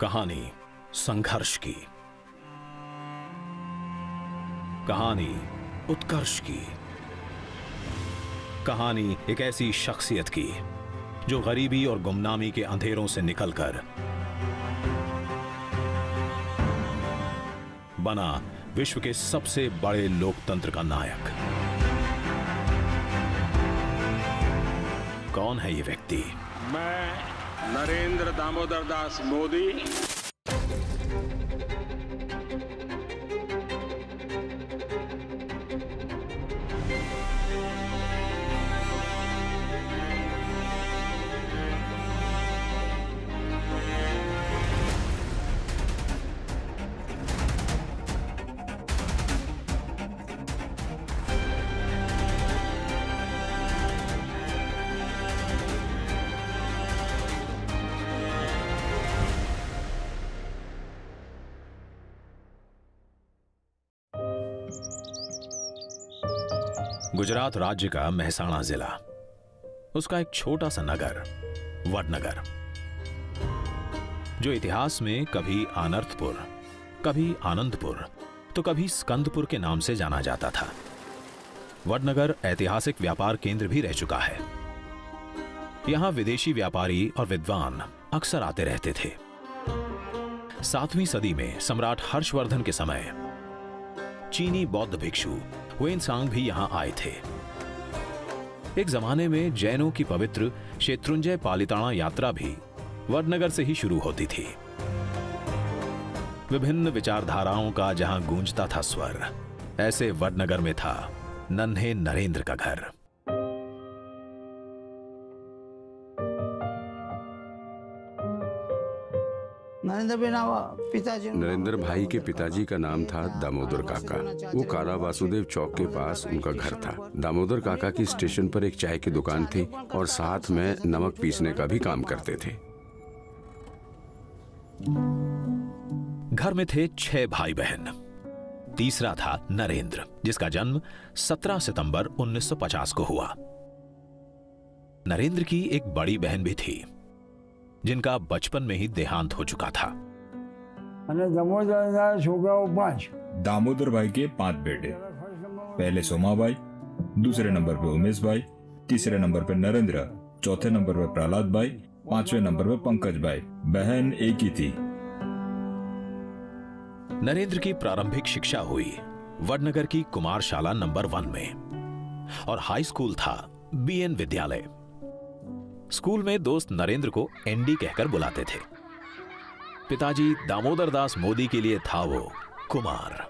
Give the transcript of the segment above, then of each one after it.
कहानी संघर्ष की, कहानी उत्कर्ष की, कहानी एक ऐसी शख्सियत की जो गरीबी और गुमनामी के अंधेरों से निकलकर बना विश्व के सबसे बड़े लोकतंत्र का नायक। कौन है ये व्यक्ति? मैं नरेंद्र दामोदर दास मोदी गुजरात राज्य का मेहसाणा जिला, उसका एक छोटा सा नगर वडनगर, जो इतिहास में कभी आनर्थपुर, कभी आनंदपुर तो कभी स्कंदपुर के नाम से जाना जाता था। वडनगर ऐतिहासिक व्यापार केंद्र भी रह चुका है। यहां विदेशी व्यापारी और विद्वान अक्सर आते रहते थे। 7वीं सदी में सम्राट हर्षवर्धन के समय चीनी बौद्ध भिक्षु हुएनसांग भी यहां आए थे। एक जमाने में जैनों की पवित्र शेत्रुंजय पालिताना यात्रा भी वडनगर से ही शुरू होती थी। विभिन्न विचारधाराओं का जहां गूंजता था स्वर, ऐसे वडनगर में था नन्हे नरेंद्र का घर। नरेंद्र भाई के पिताजी का नाम था दामोदर काका। वो काला वासुदेव चौक के पास उनका घर था। दामोदर काका की स्टेशन पर एक चाय की दुकान थी और साथ में नमक पीसने का भी काम करते थे। घर में थे 6 भाई बहन। तीसरा था नरेंद्र, जिसका जन्म 17 सितंबर 1950 को हुआ। नरेंद्र की एक बड़ी बहन भी थी, जिनका बचपन में ही देहांत हो चुका था। दामोदर भाई के 5 बेटे। पहले सोमाबाई, दूसरे नंबर पे उमेश भाई, तीसरे नंबर पे नरेंद्र, चौथे नंबर पे प्रहलाद भाई, 5वें नंबर पे पंकज भाई। बहन एक ही थी। नरेंद्र की प्रारंभिक शिक्षा हुई वडनगर की कुमारशाला नंबर 1 में और हाई स्कूल था बीएन विद्यालय। स्कूल में दोस्त नरेंद्र को एनडी कहकर बुलाते थे। पिताजी दामोदर दास मोदी के लिए था वो कुमार।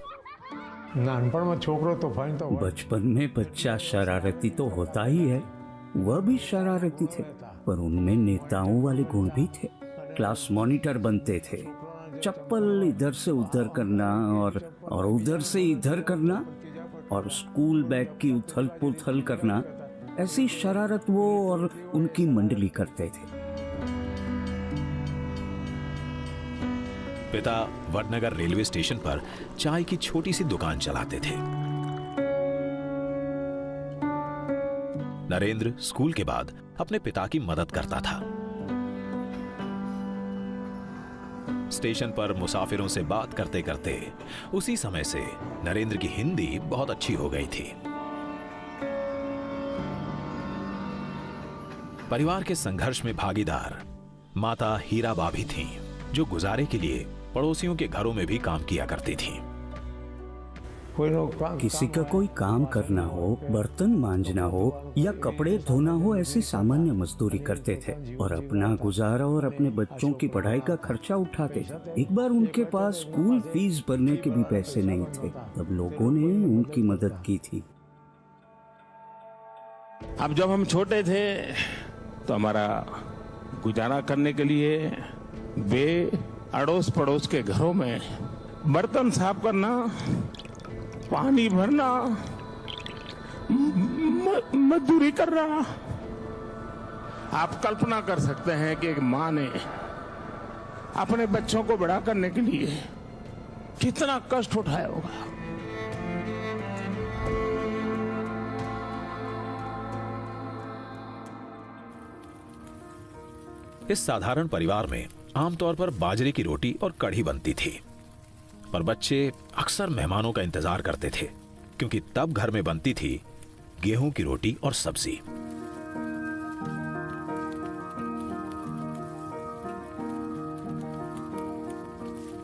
बचपन में बच्चा शरारती तो होता ही है, वह भी शरारती थे, पर उनमें नेताओं वाले गुण भी थे। क्लास मॉनिटर बनते थे, चप्पल इधर से उधर करना और उधर से इधर करना और स्कूल बैग की उथल पुथल करना, ऐसी शरारत वो और उनकी मंडली करते थे। पिता वडनगर रेलवे स्टेशन पर चाय की छोटी सी दुकान चलाते थे। नरेंद्र स्कूल के बाद अपने पिता की मदद करता था। स्टेशन पर मुसाफिरों से बात करते करते उसी समय से नरेंद्र की हिंदी बहुत अच्छी हो गई थी। परिवार के संघर्ष में भागीदार माता हीराबा भी थीं, जो गुजारे के लिए पड़ोसियों के घरों में भी काम किया करती थीं। किसी का कोई काम करना हो, बर्तन मांजना हो या कपड़े धोना हो, ऐसी सामान्य मजदूरी करते थे और अपना गुजारा और अपने बच्चों की पढ़ाई का खर्चा उठाते थे। एक बार उनके पास स्कूल फीस भरने के भी पैसे नहीं थे, तब लोगों ने उनकी मदद की थी। अब जब हम छोटे थे तो हमारा गुजारा करने के लिए वे अड़ोस पड़ोस के घरों में बर्तन साफ करना, पानी भरना, मजदूरी करना। आप कल्पना कर सकते हैं कि एक माँ ने अपने बच्चों को बड़ा करने के लिए कितना कष्ट उठाया होगा। इस साधारण परिवार में आमतौर पर बाजरे की रोटी और कढ़ी बनती थी, पर बच्चे अक्सर मेहमानों का इंतजार करते थे क्योंकि तब घर में बनती थी गेहूं की रोटी और सब्जी।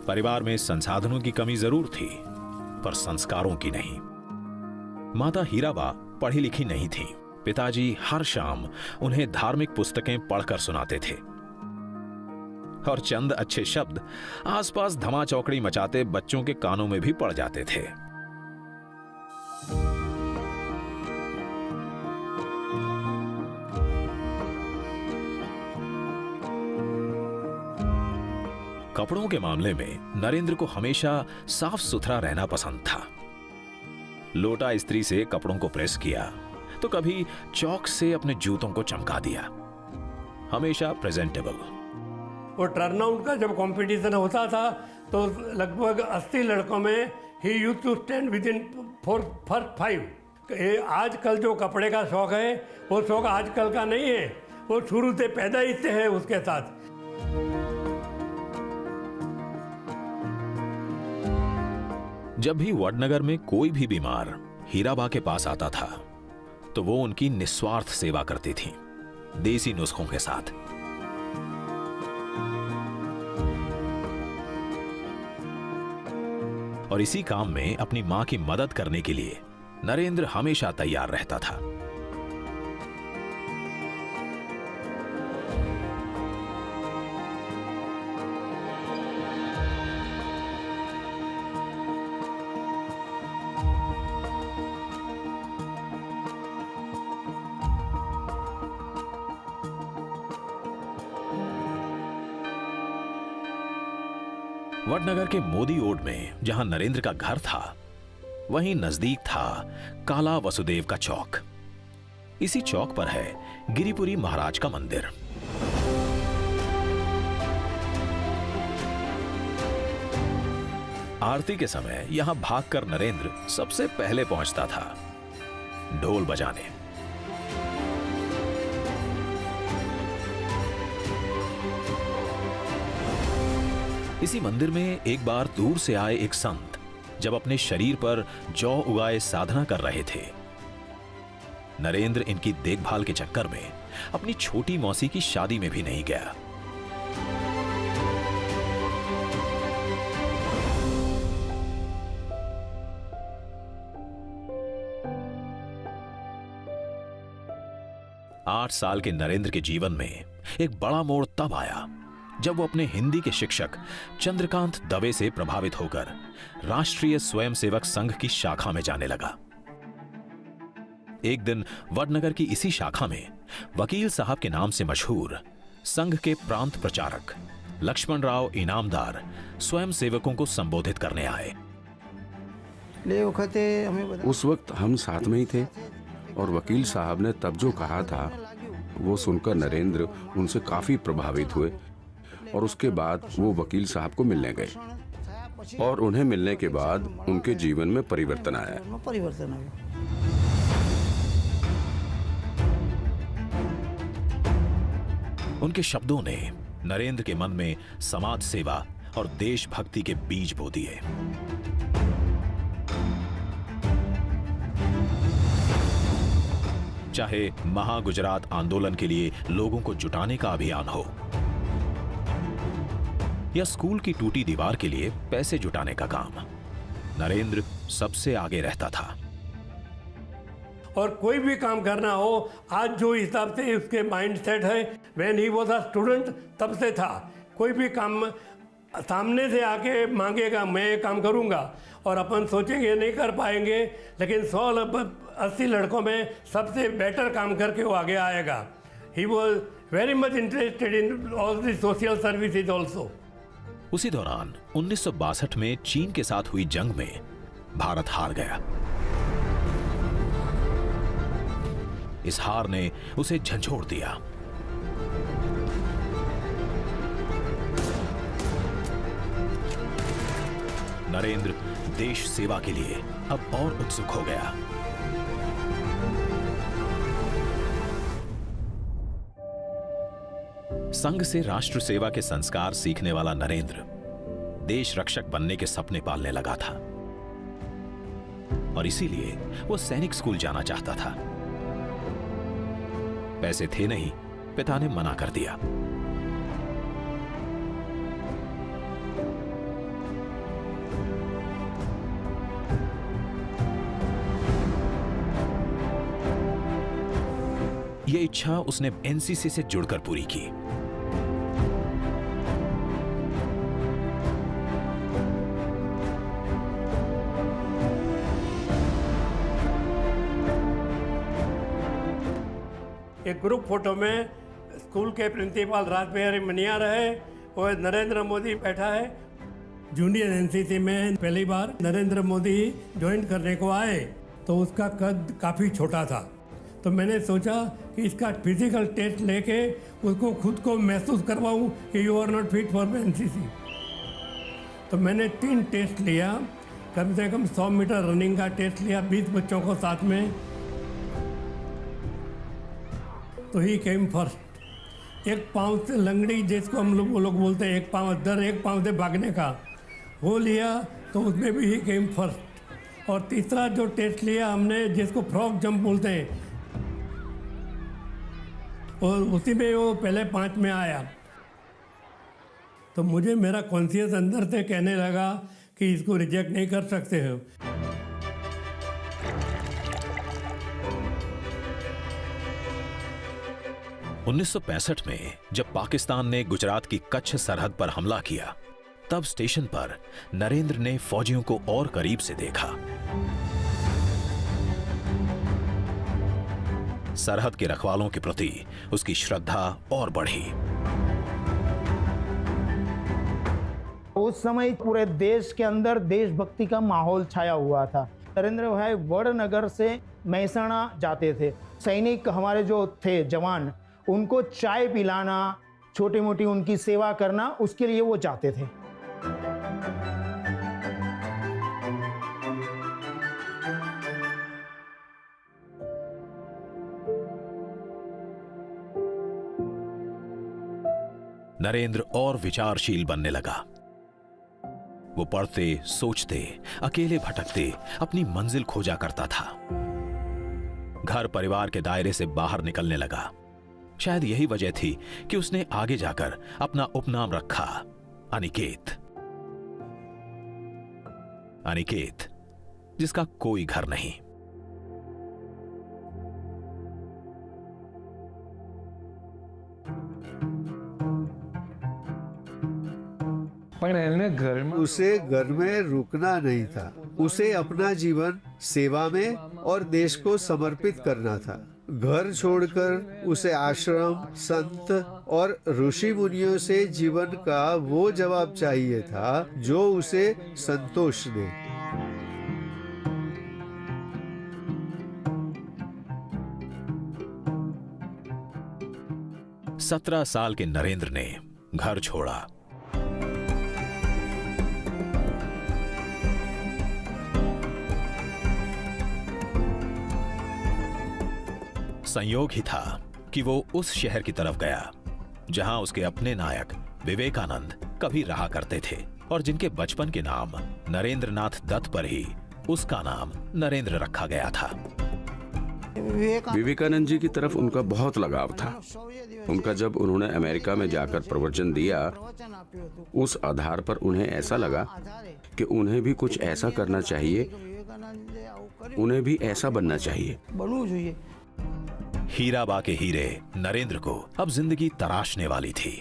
परिवार में संसाधनों की कमी जरूर थी, पर संस्कारों की नहीं। माता हीराबा पढ़ी लिखी नहीं थी। पिताजी हर शाम उन्हें धार्मिक पुस्तकें पढ़कर सुनाते थे और चंद अच्छे शब्द आसपास धमा चौकड़ी मचाते बच्चों के कानों में भी पड़ जाते थे। कपड़ों के मामले में नरेंद्र को हमेशा साफ सुथरा रहना पसंद था। लोटा इस्त्री से कपड़ों को प्रेस किया तो कभी चौक से अपने जूतों को चमका दिया, हमेशा प्रेजेंटेबल। और टर्नआउट का जब कंपटीशन होता था तो लगभग 80 लड़कों में ही used to stand within first 5। आजकल जो कपड़े का शौक है वो शौक आजकल का नहीं है, वो शुरू से पैदा ही से है उसके साथ। जब भी वडनगर में कोई भी बीमार हीराबा के पास आता था तो वो उनकी निस्वार्थ सेवा करती थी, देसी नुस्खों के साथ। और इसी काम में अपनी मां की मदद करने के लिए नरेंद्र हमेशा तैयार रहता था। वडनगर के मोदी ओड में जहां नरेंद्र का घर था, वहीं नजदीक था काला वसुदेव का चौक। इसी चौक पर है गिरिपुरी महाराज का मंदिर। आरती के समय यहां भागकर नरेंद्र सबसे पहले पहुंचता था, ढोल बजाने। इसी मंदिर में एक बार दूर से आए एक संत जब अपने शरीर पर जौ उगाए साधना कर रहे थे, नरेंद्र इनकी देखभाल के चक्कर में अपनी छोटी मौसी की शादी में भी नहीं गया। आठ साल के नरेंद्र के जीवन में एक बड़ा मोड़ तब आया जब वो अपने हिंदी के शिक्षक चंद्रकांत दवे से प्रभावित होकर राष्ट्रीय स्वयंसेवक संघ की शाखा में जाने लगा। एक दिन वडनगर की इसी शाखा में वकील साहब के नाम से मशहूर संघ के प्रांत प्रचारक लक्ष्मण राव इनामदार स्वयंसेवकों को संबोधित करने आए। उस वक्त हम साथ में ही थे और वकील साहब ने तब जो कहा था वो सुनकर नरेंद्र उनसे काफी प्रभावित हुए और उसके बाद वो वकील साहब को मिलने गए और उन्हें मिलने के बाद उनके जीवन में परिवर्तन आया। उनके शब्दों ने नरेंद्र के मन में समाज सेवा और देशभक्ति के बीज बो दिए। चाहे महागुजरात आंदोलन के लिए लोगों को जुटाने का अभियान हो या स्कूल की टूटी दीवार के लिए पैसे जुटाने का काम, नरेंद्र सबसे आगे रहता था। और कोई भी काम करना हो, आज जो हिसाब से उसके माइंड सेट है, when he was a student तब से था। कोई भी काम सामने से आके मांगेगा मैं ये काम करूंगा और अपन सोचेंगे नहीं कर पाएंगे, लेकिन 180 लड़कों में सबसे बेटर काम करके वो आगे आएगा। He was very much interested in all the social services also. उसी दौरान 1962 में चीन के साथ हुई जंग में भारत हार गया। इस हार ने उसे झंझोड़ दिया। नरेंद्र देश सेवा के लिए अब और उत्सुक हो गया। संघ से राष्ट्र सेवा के संस्कार सीखने वाला नरेंद्र देश रक्षक बनने के सपने पालने लगा था और इसीलिए वो सैनिक स्कूल जाना चाहता था। पैसे थे नहीं, पिता ने मना कर दिया। यह इच्छा उसने एनसीसी से जुड़कर पूरी की। एक ग्रुप फोटो में स्कूल के प्रिंसिपल राजबिहारी मनिया रहे और नरेंद्र मोदी बैठा है। जूनियर एनसीसी में पहली बार नरेंद्र मोदी ज्वाइन करने को आए तो उसका कद काफ़ी छोटा था, तो मैंने सोचा कि इसका फिजिकल टेस्ट लेके उसको खुद को महसूस करवाऊं कि you are not fit for NCC. तो मैंने 3 टेस्ट लिया, कम से कम 100 मीटर रनिंग का टेस्ट लिया 20 बच्चों को साथ में, तो ही केम फर्स्ट। एक पाँव से लंगड़ी जिसको हम लोग बोलते हैं, एक पाँव से भागने का, वो लिया तो उसमें भी ही केम फर्स्ट। और तीसरा जो टेस्ट लिया हमने जिसको फ्रॉग जंप बोलते हैं, और उसी में वो पहले 5 में आया। तो मुझे मेरा कॉन्शियस अंदर से कहने लगा कि इसको रिजेक्ट नहीं कर सकते हो। – 1965 में जब पाकिस्तान ने गुजरात की कच्छ सरहद पर हमला किया, तब स्टेशन पर नरेंद्र ने फौजियों को और करीब से देखा। सरहद के रखवालों के प्रति उसकी श्रद्धा और बढ़ी। उस समय पूरे देश के अंदर देशभक्ति का माहौल छाया हुआ था। नरेंद्र भाई वडनगर से महसाणा जाते थे। सैनिक हमारे जो थे जवान, उनको चाय पिलाना, छोटी मोटी उनकी सेवा करना, उसके लिए वो जाते थे। नरेंद्र और विचारशील बनने लगा। वो पढ़ते, सोचते, अकेले भटकते अपनी मंजिल खोजा करता था। घर परिवार के दायरे से बाहर निकलने लगा। शायद यही वजह थी कि उसने आगे जाकर अपना उपनाम रखा अनिकेत। अनिकेत, जिसका कोई घर नहीं। उसे घर में रुकना नहीं था। उसे अपना जीवन सेवा में और देश को समर्पित करना था। घर छोड़कर उसे आश्रम, संत और ऋषि मुनियों से जीवन का वो जवाब चाहिए था जो उसे संतोष दे। सत्रह साल के नरेंद्र ने घर छोड़ा। संयोग ही था कि वो उस शहर की तरफ गया जहां उसके अपने नायक विवेकानंद कभी रहा करते थे और जिनके बचपन के नाम नरेंद्रनाथ दत्त पर ही उसका नाम नरेंद्र रखा गया था। विवेकानंद जी की तरफ उनका बहुत लगाव था। उनका जब उन्होंने अमेरिका में जाकर प्रवचन दिया, उस आधार पर उन्हें ऐसा लगा कि उन्हें भी कुछ ऐसा करना चाहिए, उन्हें भी ऐसा बनना चाहिए। हीराबा के हीरे नरेंद्र को अब जिंदगी तराशने वाली थी।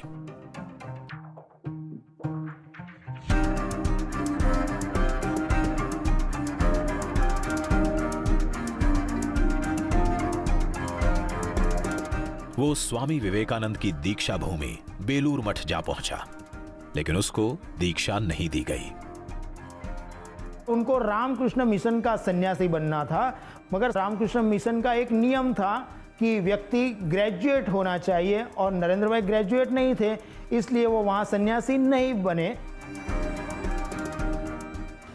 वो स्वामी विवेकानंद की दीक्षा भूमि बेलूर मठ जा पहुंचा, लेकिन उसको दीक्षा नहीं दी गई। उनको रामकृष्ण मिशन का सन्यासी बनना था, मगर रामकृष्ण मिशन का एक नियम था कि व्यक्ति ग्रेजुएट होना चाहिए और नरेंद्र भाई ग्रेजुएट नहीं थे, इसलिए वो वहाँ सन्यासी नहीं बने।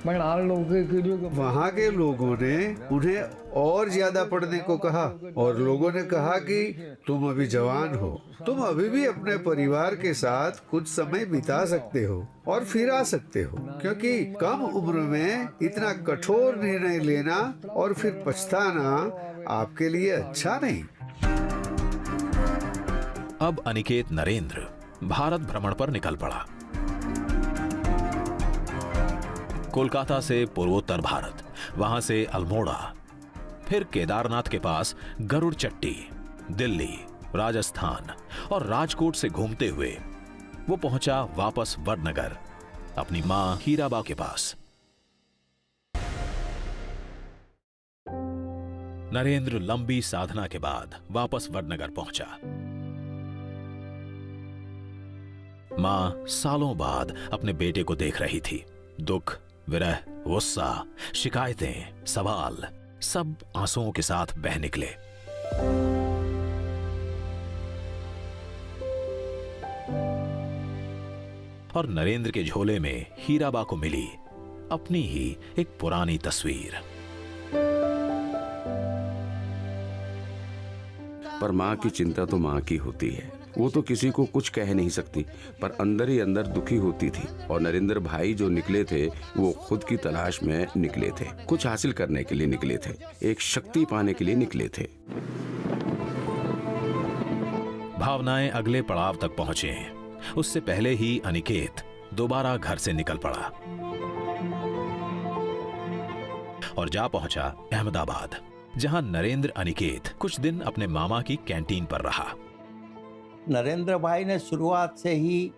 वहाँ के लोगों ने उन्हें और ज्यादा पढ़ने को कहा और लोगों ने कहा कि तुम अभी जवान हो, तुम अभी भी अपने परिवार के साथ कुछ समय बिता सकते हो और फिर आ सकते हो, क्योंकि कम उम्र में इतना कठोर निर्णय लेना और फिर पछताना आपके लिए अच्छा नहीं। अब अनिकेत नरेंद्र भारत भ्रमण पर निकल पड़ा। कोलकाता से पूर्वोत्तर भारत, वहां से अल्मोड़ा, फिर केदारनाथ के पास गरुड़ चट्टी, दिल्ली, राजस्थान और राजकोट से घूमते हुए वो पहुंचा वापस वडनगर अपनी मां हीराबा के पास। नरेंद्र लंबी साधना के बाद वापस वडनगर पहुंचा। मां सालों बाद अपने बेटे को देख रही थी। दुख, विरह, गुस्सा, शिकायतें, सवाल सब आंसुओं के साथ बह निकले। और नरेंद्र के झोले में हीराबा को मिली अपनी ही एक पुरानी तस्वीर। पर माँ की चिंता तो माँ की होती है, वो तो किसी को कुछ कह नहीं सकती, पर अंदर ही अंदर दुखी होती थी। और नरेंद्र भाई जो निकले थे वो खुद की तलाश में निकले थे, कुछ हासिल करने के लिए निकले थे, एक शक्ति पाने के लिए निकले थे। भावनाएं अगले पड़ाव तक पहुंचे हैं। उससे पहले ही अनिकेत दोबारा घर से निकल पड़ा और जा पहुंचा अहमदाबाद, जहां नरेंद्र अनिकेत कुछ दिन अपने मामा की कैंटीन पर रहा। नरेंद्र भाई ने शुरुआत से ही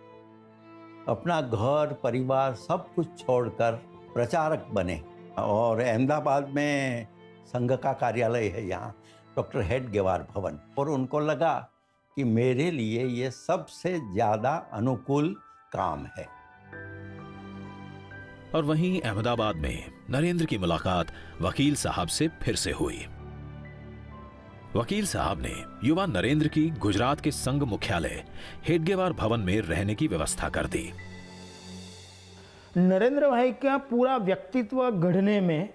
अपना घर परिवार सब कुछ छोड़कर प्रचारक बने और अहमदाबाद में संघ का कार्यालय है यहाँ, डॉक्टर हेडगेवार भवन, और उनको लगा कि मेरे लिए ये सबसे ज्यादा अनुकूल काम है। और वहीं अहमदाबाद में नरेंद्र की मुलाकात वकील साहब से फिर से हुई। वकील साहब ने युवा नरेंद्र की गुजरात के संघ मुख्यालय हेडगेवार भवन में रहने की व्यवस्था कर दी। नरेंद्र भाई का पूरा व्यक्तित्व गढ़ने में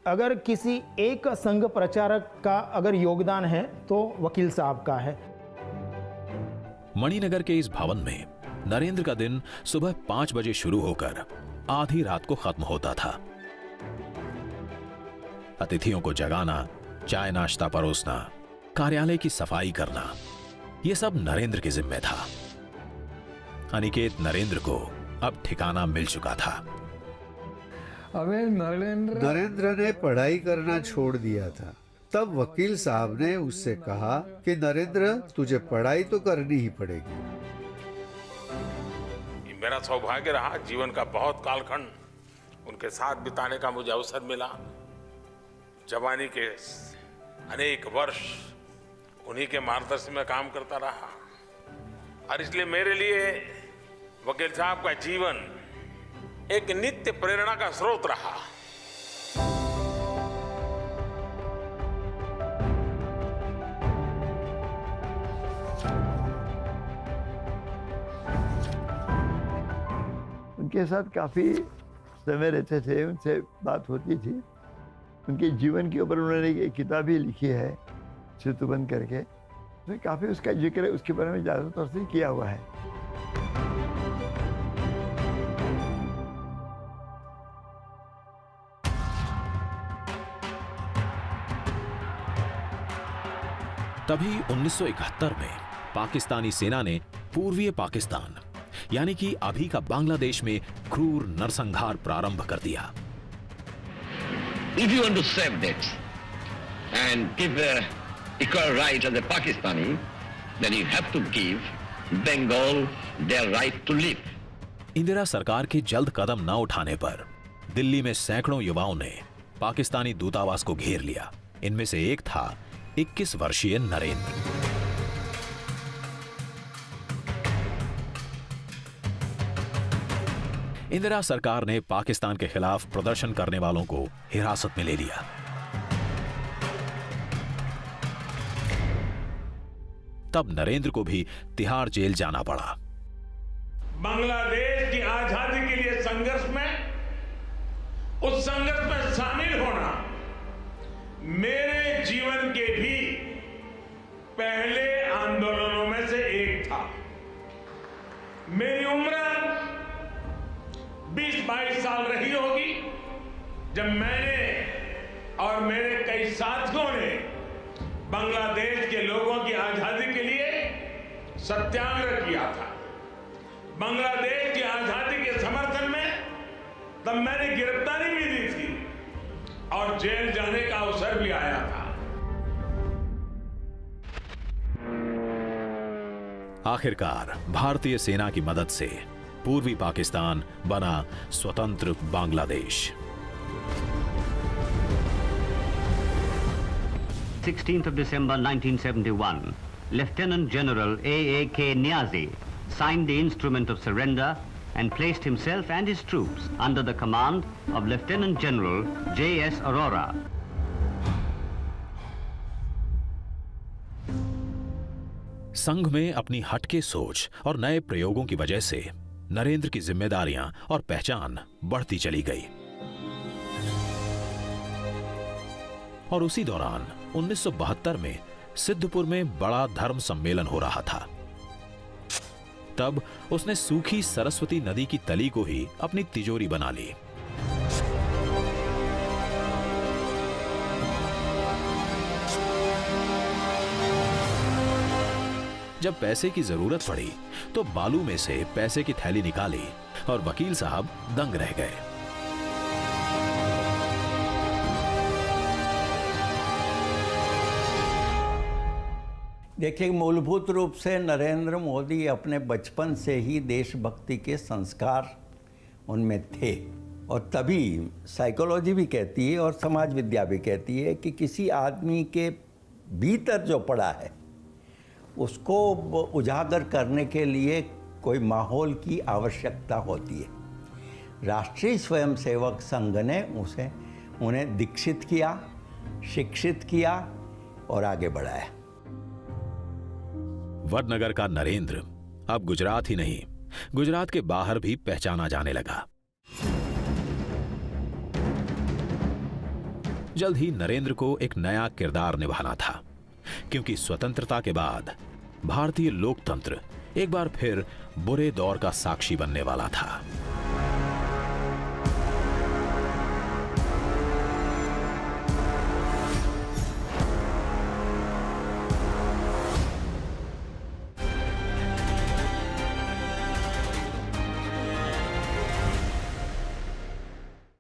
अगर किसी एक संघ प्रचारक का अगर योगदान है तो वकील साहब का है। मणिनगर के इस भवन में नरेंद्र का दिन सुबह 5 बजे शुरू होकर आधी रात को खत्म होता था। अतिथियों को जगाना, चाय नाश्ता परोसना, कार्यालय की सफाई करना, यह सब नरेंद्र के जिम्मे था। अनिकेत नरेंद्र को अब ठिकाना मिल चुका था। नरेंद्र ने पढ़ाई करना छोड़ दिया था। तब वकील साहब ने उससे कहा कि नरेंद्र, तुझे पढ़ाई तो करनी ही पड़ेगी। मेरा सौभाग्य रहा, जीवन का बहुत कालखंड उनके साथ बिताने का मुझे अवसर मिला। जवानी के अनेक वर्ष उन्हीं के मार्गदर्शन में काम करता रहा और इसलिए मेरे लिए वकील साहब का जीवन एक नित्य प्रेरणा का स्रोत रहा। उनके साथ काफ़ी समय रहते थे, उनसे बात होती थी। उनके जीवन के ऊपर उन्होंने एक किताब ही लिखी है, सेतुबंध करके, उसमें काफ़ी उसका जिक्र उसके बारे में ज़्यादा तौर से किया हुआ है। तभी 1971 में पाकिस्तानी सेना ने पूर्वीय पाकिस्तान यानी कि अभी का बांग्लादेश में क्रूर नरसंहार प्रारंभ कर दिया। If you want to save that and give equal right as a Pakistani, then you have to give Bengal their right to live. Indira सरकार के जल्द कदम न उठाने पर दिल्ली में सैकड़ों युवाओं ने पाकिस्तानी दूतावास को घेर लिया। इनमें से एक था 21 वर्षीय नरेंद्र। इंदिरा सरकार ने पाकिस्तान के खिलाफ प्रदर्शन करने वालों को हिरासत में ले लिया। तब नरेंद्र को भी तिहाड़ जेल जाना पड़ा। बांग्लादेश की आजादी के लिए संघर्ष में उस संघर्ष में शामिल होना मेरे जीवन के भी पहले आंदोलनों में से एक था। मेरी उम्र 20-22 साल रही होगी जब मैंने और मेरे कई साथियों ने बांग्लादेश के लोगों की आजादी के लिए सत्याग्रह किया था। बांग्लादेश की आजादी के समर्थन में तब मैंने गिरफ्तारी भी दी थी और जेल जाने का अवसर भी आया था। आखिरकार भारतीय सेना की मदद से पूर्वी पाकिस्तान बना स्वतंत्र Bangladesh. 16th of December 1971, Lieutenant General A.A.K. Niazi signed the instrument of surrender and placed himself and his troops under the command of Lieutenant General J.S. Arora. संघ में अपनी हटके सोच और नए प्रयोगों की वजह से नरेंद्र की जिम्मेदारियां और पहचान बढ़ती चली गई। और उसी दौरान 1972 में सिद्धपुर में बड़ा धर्म सम्मेलन हो रहा था। तब उसने सूखी सरस्वती नदी की तली को ही अपनी तिजोरी बना ली। जब पैसे की जरूरत पड़ी तो बालू में से पैसे की थैली निकाली और वकील साहब दंग रह गए। देखिए, मूलभूत रूप से नरेंद्र मोदी अपने बचपन से ही देशभक्ति के संस्कार उनमें थे। और तभी साइकोलॉजी भी कहती है और समाज विद्या भी कहती है कि किसी आदमी के भीतर जो पड़ा है उसको उजागर करने के लिए कोई माहौल की आवश्यकता होती है। राष्ट्रीय स्वयंसेवक संघ ने उन्हें दीक्षित किया, शिक्षित किया और आगे बढ़ाया। वडनगर का नरेंद्र अब गुजरात ही नहीं, गुजरात के बाहर भी पहचाना जाने लगा। जल्द ही नरेंद्र को एक नया किरदार निभाना था, क्योंकि स्वतंत्रता के बाद भारतीय लोकतंत्र एक बार फिर बुरे दौर का साक्षी बनने वाला था।